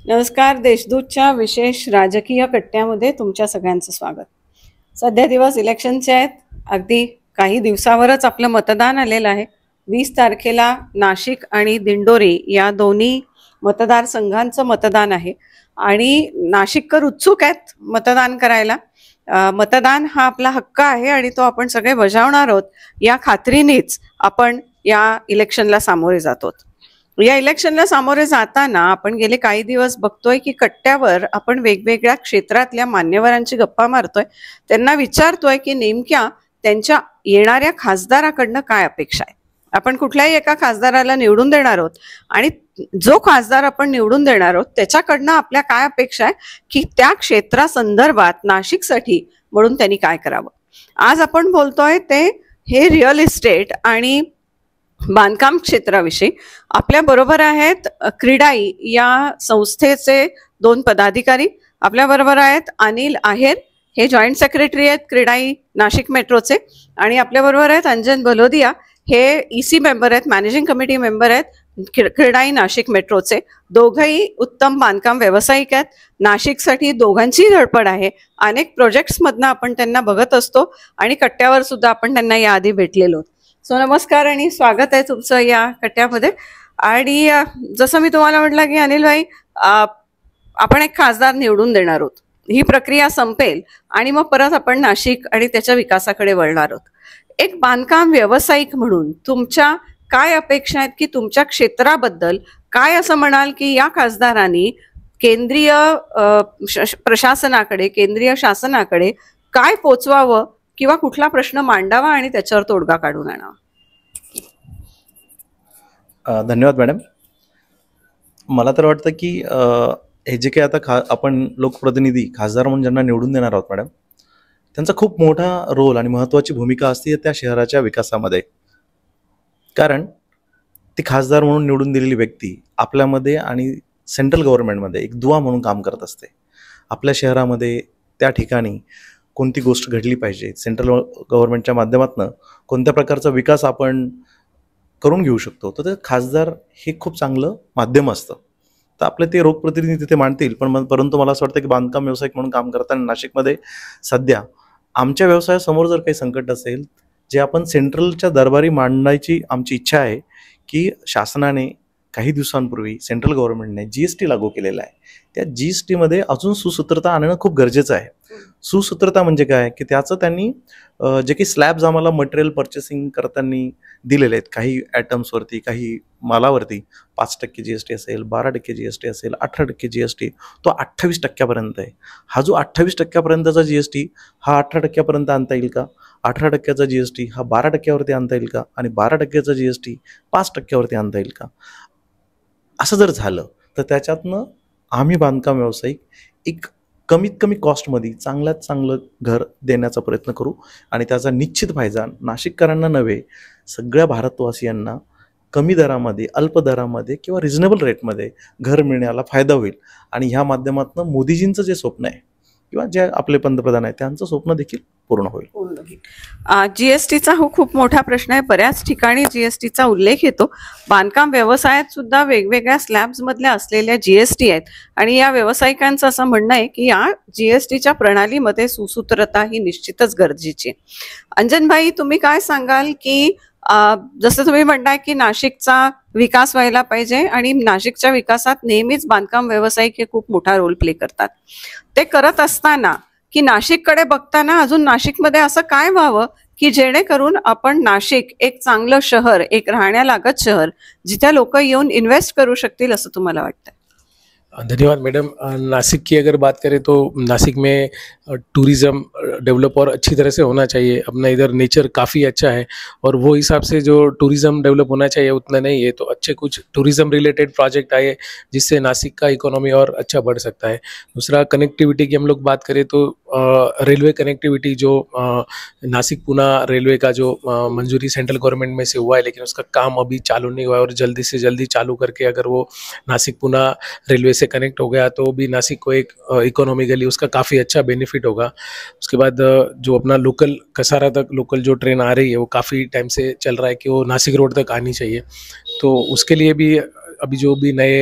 नमस्कार. देशदूतच्या विशेष राजकीय कट्ट्यामध्ये तुमच्या सगळ्यांचं स्वागत. सध्या दिवस इलेक्शनचे आहेत. अगदी काही दिवसावरच आपलं मतदान आलेलं आहे. 20 तारखेला नाशिक आणि दिंडोरी या दोन्ही मतदारसंघांचं मतदान आहे आणि नाशिककर उत्सुक आहेत मतदान करायला. मतदान हा आपला हक्क आहे आणि तो आपण सगळे बजावणार आहोत या खात्रीनेच आपण या इलेक्शनला सामोरे जातो. या इलेक्शनला सामोरे जाताना आपण गेले काही दिवस बघतोय की कट्ट्यावर आपण वेगवेगळ्या क्षेत्रातल्या मान्यवरांची गप्पा मारतोय, त्यांना विचारतोय की नेमक्या त्यांच्या येणाऱ्या खासदाराकडनं काय अपेक्षा आहे. आपण कुठल्याही एका खासदाराला निवडून देणार आहोत आणि जो खासदार आपण निवडून देणार आहोत त्याच्याकडनं आपल्या काय अपेक्षा आहे की त्या क्षेत्रासंदर्भात नाशिकसाठी म्हणून त्यांनी काय करावं. आज आपण बोलतोय ते हे रिअल इस्टेट आणि बांधकाम क्षेत्राविषयी. आपल्या बरोबर आहेत क्रीडाई या संस्थेचे 2 पदाधिकारी. आपल्या बरोबर आहेत अनिल आहेर, हे जॉईंट सेक्रेटरी आहेत क्रीडाई नाशिक मेट्रोचे. आणि आपल्या बरोबर आहेत अंजन बलोदिया, हे ईसी मेंबर आहेत, मॅनेजिंग कमिटी मेंबर आहेत क्रीडाई नाशिक मेट्रोचे. दोघंही उत्तम बांधकाम व्यावसायिक आहेत. नाशिकसाठी दोघांची धडपड आहे. अनेक प्रोजेक्ट्समधनं आपण त्यांना बघत असतो आणि कट्ट्यावर सुद्धा आपण त्यांना याआधी भेटलेलो. सो नमस्कार आणि स्वागत आहे तुमचं या कट्ट्यामध्ये. आणि जसं मी तुम्हाला म्हटलं की अनिल भाई, आपण एक खासदार निवडून देणार आहोत. ही प्रक्रिया संपेल आणि मग परत आपण नाशिक आणि त्याच्या विकासाकडे वळणार आहोत. एक बांधकाम व्यावसायिक म्हणून तुमच्या काय अपेक्षा आहेत की तुमच्या क्षेत्राबद्दल काय असं म्हणाल की या खासदारांनी केंद्रीय प्रशासनाकडे, केंद्रीय शासनाकडे काय पोचवावं किंवा कुठला प्रश्न मांडावा आणि त्याच्यावर तोडगा काढून आणावा. धन्यवाद मॅडम. मला तर वाटतं की हे जे काही आता आपण लोकप्रतिनिधी खासदार म्हणून ज्यांना निवडून देणार आहोत मॅडम, त्यांचा खूप मोठा रोल आणि महत्त्वाची भूमिका असते त्या शहराच्या विकासामध्ये. कारण ती खासदार म्हणून निवडून दिलेली व्यक्ती आपल्यामध्ये आणि सेंट्रल गव्हर्नमेंटमध्ये एक दुवा म्हणून काम करत असते. आपल्या शहरामध्ये त्या ठिकाणी कोणती गोष्ट घडली पाहिजे, सेंट्रल गव्हर्नमेंटच्या माध्यमातून कोणत्या प्रकारचा विकास आपण करून घेऊ शकतो, तर ते खासदार हे खूप चांगलं माध्यम असतं. तर आपले ते लोकप्रतिनिधी तिथे मांडतील. परंतु मला असं वाटतं की बांधकाम व्यावसायिक म्हणून काम करताना नाशिकमध्ये सध्या आमच्या व्यवसायासमोर जर काही संकट असेल जे आपण सेंट्रलच्या दरबारी मांडायची आमची इच्छा आहे की शासनाने काही दिवसांपूर्वी सेंट्रल गव्हर्नमेंटने GST लागू केलेला आहे. त्या GSTमध्ये अजून सुसूत्रता आणणं खूप गरजेचं आहे. सुसूत्रता म्हणजे काय की त्याचं त्यांनी जे काही स्लॅब्स आम्हाला मटेरियल पर्चेसिंग करताना दिलेले आहेत, काही ॲटम्सवरती, काही मालावरती 5% GST असेल, 12% GST असेल, 18% GST, तो 28% आहे. हा जो 28%पर्यंतचा GST हा 18% आणता येईल का? 18%चा GST हा 12%वरती आणता येईल का? आणि 12%चा GST 5%वरती आणता येईल का? असं जर झालं तर त्याच्यातनं आम्ही बांधकाम व्यावसायिक एक कमीत कमी कॉस्टमध्ये चांगल्यात चांगलं घर देण्याचा प्रयत्न करू आणि त्याचा निश्चित फायदा नाशिककरांना नव्हे, सगळ्या भारतवासियांना कमी दरामध्ये, अल्प दरामध्ये किंवा रिझनेबल रेटमध्ये घर मिळण्याला फायदा होईल. आणि ह्या माध्यमातून मोदीजींचं जे स्वप्न आहे किंवा जे आपले पंतप्रधान आहेत त्यांचं स्वप्न देखील पूर्ण होईल. GSTचा हा खूप मोठा प्रश्न आहे. बऱ्याच ठिकाणी GSTचा उल्लेख येतो. बांधकाम व्यवसायात सुद्धा वेगवेगळ्या स्लॅब्स मधल्या असलेल्या GST आहेत आणि या व्यावसायिकांचं असं म्हणणं आहे की या GSTच्या प्रणालीमध्ये सुसूत्रता ही निश्चितच गरजेची आहे. अंजन भाई, तुम्ही काय सांगाल की जसं तुम्ही म्हणताय की नाशिकचा विकास व्हायला पाहिजे आणि नाशिकच्या विकासात नेहमीच बांधकाम व्यावसायिक हे खूप मोठा रोल प्ले करतात. ते करत असताना की नाशिककडे बघताना अजून नाशिकमध्ये असं काय व्हावं की जेणेकरून आपण नाशिक एक चांगलं शहर, एक राहण्यालागत शहर जिथे लोक येऊन इन्वेस्ट करू शकतील असं तुम्हाला वाटतं? धन्यवाद मैडम. नासिक की अगर बात करें तो नासिक में टूरिज़्म डेवलप और अच्छी तरह से होना चाहिए. अपना इधर नेचर काफ़ी अच्छा है और वो हिसाब से जो टूरिज़्म डेवलप होना चाहिए उतना नहीं है. तो अच्छे कुछ टूरिज़्म रिलेटेड प्रोजेक्ट आए जिससे नासिक का इकोनॉमी और अच्छा बढ़ सकता है. दूसरा, कनेक्टिविटी की हम लोग बात करें तो रेलवे कनेक्टिविटी जो नासिक पुणे रेलवे का जो मंजूरी सेंट्रल गवर्नमेंट में से हुआ है लेकिन उसका काम अभी चालू नहीं हुआ है और जल्दी से जल्दी चालू करके अगर वो नासिक पुणे रेलवे से कनेक्ट हो गया तो भी नासिक को एक इकोनॉमिकली उसका काफ़ी अच्छा बेनिफिट होगा. उसके बाद जो अपना लोकल कसारा तक लोकल जो ट्रेन आ रही है वो काफ़ी टाइम से चल रहा है कि वो नासिक रोड तक आनी चाहिए. तो उसके लिए भी अभी जो भी नए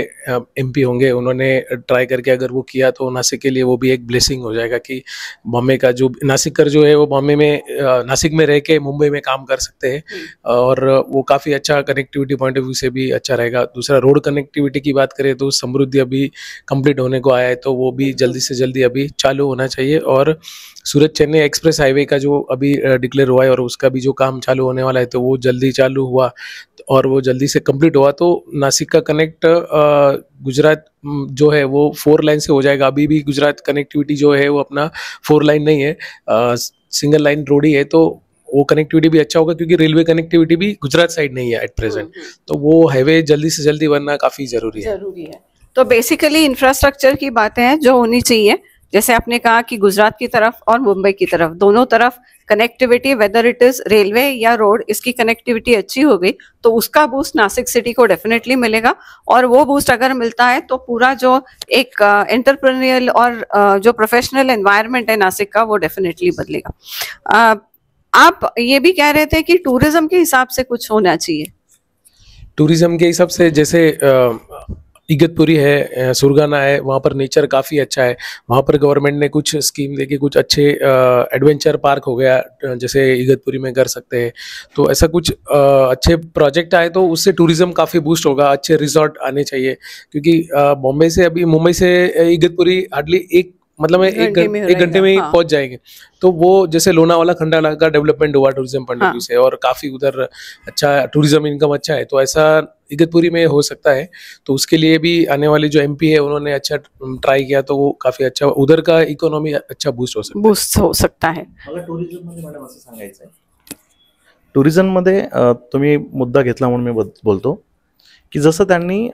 एमपी होंगे उन्होंने ट्राई करके अगर वो किया तो नासिक के लिए वो भी एक ब्लेसिंग हो जाएगा कि बॉम्बे का जो नासिकर जो है वो बॉम्बे में नासिक में रह के मुंबई में काम कर सकते हैं, और वो काफ़ी अच्छा कनेक्टिविटी पॉइंट ऑफ व्यू से भी अच्छा रहेगा। दूसरा, रोड कनेक्टिविटी की बात करें तो समृद्धि अभी कंप्लीट होने को आया है, तो वो भी जल्दी से जल्दी अभी चालू होना चाहिए। और सूरत चेन्नई एक्सप्रेस हाईवे का जो अभी डिक्लेयर हुआ है और उसका भी जो काम चालू होने वाला है, तो वो जल्दी चालू हुआ और वो जल्दी से कंप्लीट हुआ तो नासिक का कनेक्ट गुजरात जो है वो 4 लाइन से हो जाएगा। अभी भी गुजरात कनेक्टिविटी जो है वो अपना 4 लाइन नहीं है, सिंगल लाइन रोड ही है, तो वो कनेक्टिविटी भी अच्छा होगा क्योंकि रेलवे कनेक्टिविटी भी गुजरात साइड नहीं है एट प्रेजेंट, तो वो हाईवे जल्दी से जल्दी बनना काफ़ी ज़रूरी है। तो बेसिकली इंफ्रास्ट्रक्चर की बातें हैं जो होनी चाहिए, जैसे आपने कहा कि गुजरात की तरफ और मुंबई की तरफ दोनों तरफ connectivity, whether it is railway या रोड, इसकी कनेक्टिविटी अच्छी हो गई तो उसका बूस्ट नासिक सिटी को डेफिनेटली मिलेगा। और वो बूस्ट अगर मिलता है तो पूरा जो एक एंटरप्रेन्योरियल और जो प्रोफेशनल एनवायरनमेंट है नासिक का वो डेफिनेटली बदलेगा। आप ये भी कह रहे थे कि टूरिज्म के हिसाब से कुछ होना चाहिए। टूरिज्म के हिसाब से जैसे इगतपुरी है, सुरगाना है, वहाँ पर नेचर काफ़ी अच्छा है। वहाँ पर गवर्नमेंट ने कुछ स्कीम देके कुछ अच्छे एडवेंचर पार्क हो गया जैसे इगतपुरी में कर सकते हैं, तो ऐसा कुछ अच्छे प्रोजेक्ट आए तो उससे टूरिज्म काफ़ी बूस्ट होगा। अच्छे रिजॉर्ट आने चाहिए क्योंकि बॉम्बे से अभी मुंबई से इगतपुरी हार्डली मतलब एक घंटे में ही पहुंच जाएंगे, तो वो जैसे लोनावाला खंडाला का डेवलपमेंट हुआ टूरिज्म पॉइंट ऑफ व्यू से और काफ़ी उधर अच्छा टूरिज्म इनकम अच्छा है, तो ऐसा इगतपुरी में हो सकता है। तो उसके लिए भी आने वाले जो एमपी है उन्होंने अच्छा ट्राई किया तो वो काफ़ी अच्छा उधर का इकोनॉमी अच्छा बूस्ट हो सकता है। मला टुरिझममध्ये मॅडम असं सांगायचं आहे, टुरिझममध्ये तुम्ही मुद्दा घेतला म्हणून मी बोलतो की जसं त्यांनी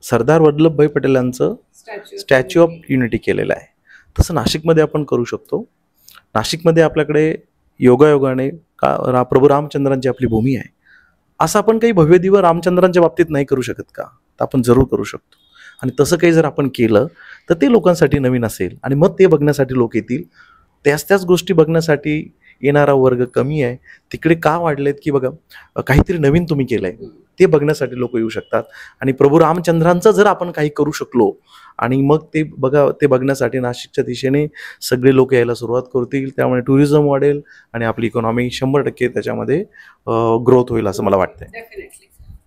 सरदार वल्लभभाई पटेल यांचं स्टॅच्यू ऑफ युनिटी केलेलं आहे तसं नाशिकमध्ये आपण करू शकतो। नाशिकमध्ये आपल्याकडे योगायोगाने प्रभू रामचंद्रांची आपली भूमी आहे, असं आपण काही भव्यदिव्य रामचंद्रांच्या बाबतीत नाही करू शकत का? तर आपण जरूर करू शकतो, आणि तसं काही जर आपण केलं तर ते लोकांसाठी नवीन असेल आणि मग ते बघण्यासाठी लोक येतील। त्याच गोष्टी बघण्यासाठी येणारा वर्ग कमी आहे, तिकडे का वाढलेत की बघा काहीतरी नवीन तुम्ही केलंय ते बघण्यासाठी लोक येऊ शकतात। आणि प्रभू रामचंद्रांचं जर आपण काही करू शकलो आणि मग ते बघण्यासाठी नाशिकच्या दिशेने सगळे लोक यायला सुरुवात करतील, त्यामुळे टुरिझम वाढेल आणि आपली इकॉनॉमी 100% त्याच्यामध्ये ग्रोथ होईल असं मला वाटतंय।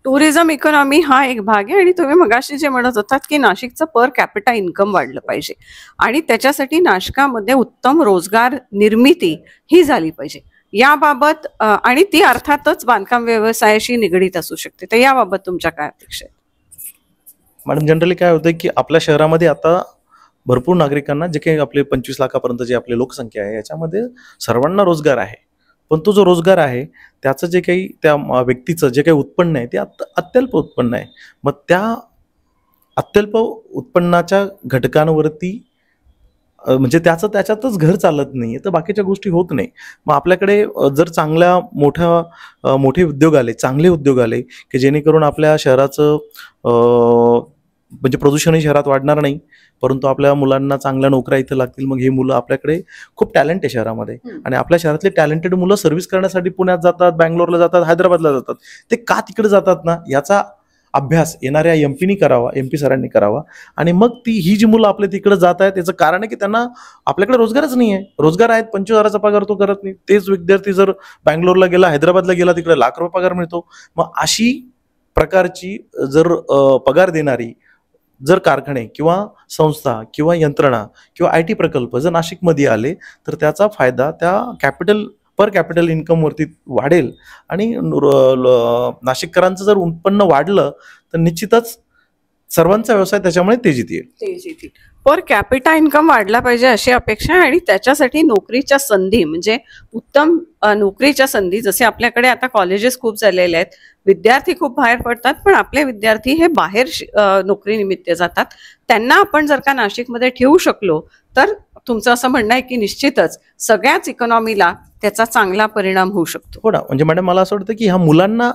टुरिझम इकॉनॉमी हा एक भाग आहे, आणि तुम्ही मगाशी जे म्हणत होतात की नाशिकचं पर कॅपिटा इन्कम वाढलं पाहिजे आणि त्याच्यासाठी नाशिकामध्ये उत्तम रोजगार निर्मिती ही झाली पाहिजे याबाबत, आणि ती अर्थातच बांधकाम व्यवसायाशी निगडीत असू शकते, तर याबाबत तुमच्या काय अपेक्षा आहेत? मॅडम, जनरली काय होतं की आपल्या शहरामध्ये आता भरपूर नागरिकांना जे काही आपले 25 लाखापर्यंत जे आपली लोकसंख्या आहे याच्यामध्ये सर्वांना रोजगार आहे, पण तो जो रोजगार आहे त्याचं जे काही त्या व्यक्तीचं जे काही उत्पन्न आहे ते अत्यल्प उत्पन्न आहे। मग त्या अत्यल्प उत्पन्नाच्या घटकांवरती म्हणजे त्याच्यातच घर चालत नाही तर बाकीच्या गोष्टी होत नाही। मग आपल्याकडे जर चांगल्या मोठे उद्योग आले, चांगले उद्योग आले की जेणेकरून आपल्या शहराचं म्हणजे प्रदूषणही शहरात वाढणार नाही, परंतु आपल्या मुलांना चांगल्या नोकऱ्या इथं लागतील, मग हे मुलं आपल्याकडे खूप टॅलेंट आहे शहरामध्ये आणि आपल्या शहरातले टॅलेंटेड मुलं सर्व्हिस करण्यासाठी पुण्यात जातात, बँगलोरला जातात, हैदराबादला जातात। ते का तिकडे जातात ना याचा अभ्यास येणाऱ्या एमपीनी करावा, एमपी सरांनी करावा, आणि मग ही जी मुलं आपल्या तिकडे जात आहेत त्याचं कारण आहे की त्यांना आपल्याकडे रोजगारच नाही आहे। रोजगार आहेत, 25,000चा पगार तो करत नाही, तेच विद्यार्थी जर बँगलोरला गेला, हैदराबादला गेला, तिकडे लाख रुपये पगार मिळतो। मग अशी प्रकारची जर पगार देणारी जर कारखाने किंवा संस्था किंवा यंत्रणा किंवा IT प्रकल्प जर नाशिकमध्ये आले तर त्याचा फायदा त्या पर कॅपिटल इन्कम वरती वाढेल आणि नाशिककरांचं जर उत्पन्न वाढलं तर निश्चितच सर्वांचा व्यवसाय त्याच्यामुळे तेजीत येईल। पर कॅपिटा इन्कम वाढला पाहिजे अशी अपेक्षा आहे, आणि त्याच्यासाठी नोकरीच्या संधी म्हणजे उत्तम नोकरीच्या संधी, जसे आपल्याकडे आता कॉलेजेस खूप झालेले आहेत, विद्यार्थी खूप बाहेर पडतात, पण आपले विद्यार्थी हे बाहेर नोकरीनिमित्त जातात, त्यांना आपण जर का नाशिकमध्ये ठेवू शकलो तर तुमचं असं म्हणणं आहे की निश्चितच सगळ्याच इकॉनॉमीला त्याचा चांगला परिणाम होऊ शकतो। हो ना, म्हणजे मॅडम मला असं वाटतं की ह्या मुलांना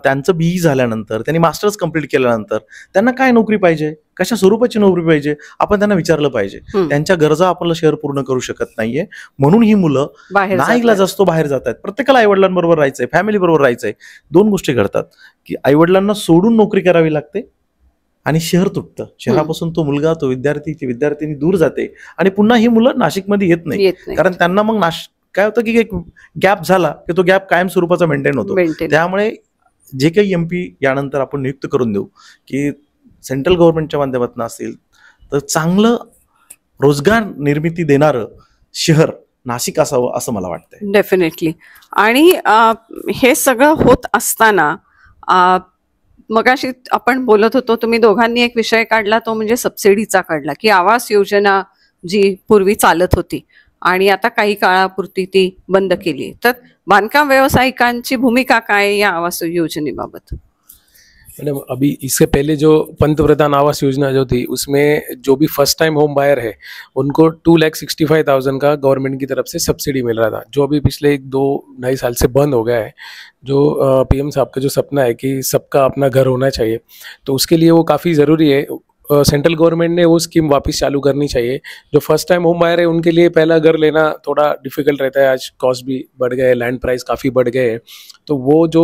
त्यांचं BE झाल्यानंतर, त्यांनी मास्टर्स कंप्लीट केल्यानंतर त्यांना काय नोकरी पाहिजे, कशा स्वरूपाची नोकरी पाहिजे आपण त्यांना विचारलं पाहिजे. त्यांच्या गरजा आपल्याला शहर पूर्ण करू शकत नाहीये म्हणून ही मुलं नाईलाज असतो बाहेर जात आहेत. प्रत्येकाला आईवडिलांबरोबर राहायचंय, फॅमिली बरोबर राहायचंय. दोन गोष्टी घडतात की आईवडिलांना सोडून नोकरी करावी लागते आणि शहर तुटतं. शहरापासून तो मुलगा, तो विद्यार्थी, ती विद्यार्थिनी दूर जाते आणि पुन्हा ही मुलं नाशिकमध्ये येत नाही. कारण त्यांना मग काय होतं की एक गॅप झाला की तो गॅप कायम स्वरूपाचा मेंटेन होतो. त्यामुळे जे काही MP यानंतर आपण नियुक्त करून देऊ की सेंट्रल गव्हर्नमेंटच्या माध्यमातून असेल तर चांगलं रोजगार निर्मिती देणारं शहर नाशिक असावं असं मला वाटतंय. डेफिनेटली. आणि हे सगळं होत असताना मगाशी आपण बोलत होतो, तुम्ही दोघांनी एक विषय काढला तो म्हणजे सबसिडीचा काढला की आवास योजना जी पूर्वी चालत होती आणि आता काही काळापुरती ती बंद केली. तर बांधकाम व्यावसायिकांची भूमिका काय या आवास योजनेबाबत? मैडम अभी इससे पहले जो पंतप्रधान आवास योजना जो थी उसमें जो भी फर्स्ट टाइम होम बायर है उनको 2,65,000 का गवर्नमेंट की तरफ से सब्सिडी मिल रहा था, जो अभी पिछले 2-2.5 साल से बंद हो गया है. जो PM साहब का जो सपना है कि सबका अपना घर होना चाहिए, तो उसके लिए वो काफ़ी ज़रूरी है. सेंट्रल गवर्नमेंट ने वो स्कीम वापस चालू करनी चाहिए. जो फर्स्ट टाइम होम बायर है उनके लिए पहला घर लेना थोड़ा डिफिकल्ट रहता है. आज कॉस्ट भी बढ़ गए, लैंड प्राइस काफ़ी बढ़ गए हैं. तो वो जो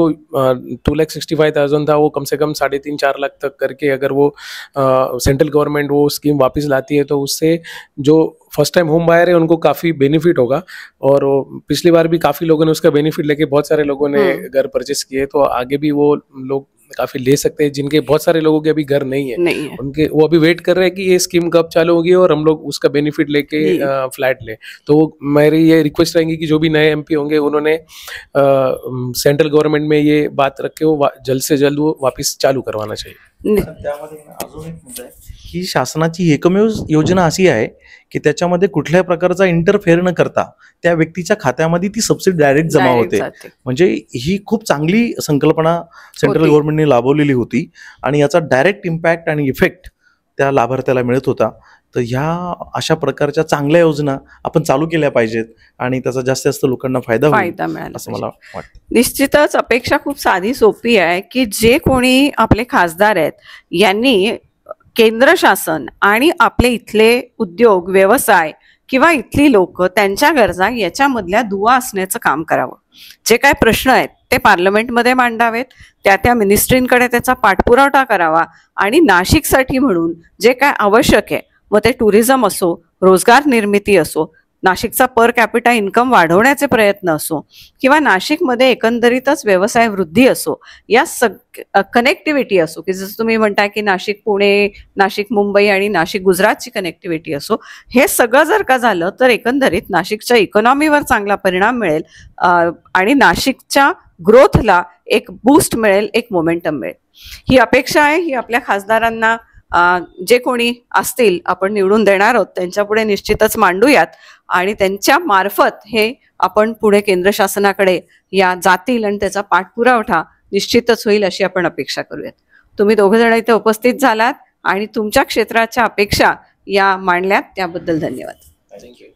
2,65,000 था वो कम से कम 3.5-4 लाख तक करके अगर वो सेंट्रल गवर्नमेंट वो स्कीम वापस लाती है तो उससे जो फर्स्ट टाइम होम बायर है उनको काफ़ी बेनिफिट होगा. और पिछली बार भी काफ़ी लोगों ने उसका बेनिफिट लेके बहुत सारे लोगों ने घर परचेस किए. तो आगे भी वो लोग काफी ले सकते हैं जिनके बहुत सारे लोगों के अभी घर नहीं है. उनके वो अभी वेट कर रहे हैं कि ये स्कीम कब चालू होगी और हम लोग उसका बेनिफिट लेके फ्लैट ले. तो मेरी ये रिक्वेस्ट रहेगी कि जो भी नए MP होंगे उन्होंने सेंट्रल गवर्नमेंट में ये बात रख के वो जल्द से जल्द वो वापस चालू करवाना चाहिए. त्यामध्ये अजून एक मुद्दा आहे की शासनाची एकमेव योजना अशी आहे की त्याच्यामध्ये कुठल्याही प्रकारचा इंटरफेअर न करता त्या व्यक्तीच्या खात्यामध्ये ती सबसिडी डायरेक्ट जमा होते. म्हणजे ही खूप चांगली संकल्पना सेंट्रल गव्हर्नमेंटने लाभवलेली होती आणि याचा डायरेक्ट इम्पॅक्ट आणि इफेक्ट त्या लाभार्थ्याला मिळत होता. तर ह्या अशा प्रकारच्या चांगल्या योजना आपण चालू केल्या पाहिजेत आणि त्याचा जास्तीत जास्त लोकांना फायदा होईल असं मला वाटतं. निश्चितच अपेक्षा खूप साधी सोपी आहे की जे कोणी आपले खासदार आहेत यांनी केंद्र शासन आणि आपले इथले उद्योग व्यवसाय किंवा इथली लोक त्यांच्या गरजा याच्यामधल्या दुवा असण्याचं काम करावं. जे काय प्रश्न आहेत ते पार्लमेंटमध्ये मांडावेत, त्या मिनिस्ट्रींकडे त्याचा पाठपुरावा करावा आणि नाशिकसाठी म्हणून जे काय आवश्यक आहे, मग ते टुरिझम असो, रोजगार निर्मिती असो, नाशिकचा पर कॅपिटा इन्कम वाढवण्याचे प्रयत्न असो किंवा नाशिकमध्ये एकंदरीतच व्यवसाय वृद्धी असो, या कनेक्टिव्हिटी असो की जसं तुम्ही म्हणताय की नाशिक पुणे, नाशिक मुंबई आणि नाशिक गुजरातची कनेक्टिव्हिटी असो, हे सगळं जर का झालं तर एकंदरीत नाशिकच्या इकॉनॉमीवर चांगला परिणाम मिळेल आणि नाशिकच्या ग्रोथला एक बूस्ट मिळेल, एक मोमेंटम मिळेल. ही अपेक्षा आहे. ही आपल्या खासदारांना जे कोणी असतील आपण निवडून देणार आहोत त्यांच्यापुढे निश्चितच मांडूयात आणि त्यांच्या मार्फत हे आपण पुढे केंद्र शासनाकडे या जातील आणि त्याचा पाठपुरावा निश्चितच होईल अशी आपण अपेक्षा करूयात. तुम्ही दोघं जण इथे उपस्थित झालात आणि तुमच्या क्षेत्राच्या अपेक्षा या मांडल्यात त्याबद्दल धन्यवाद. थँक्यू.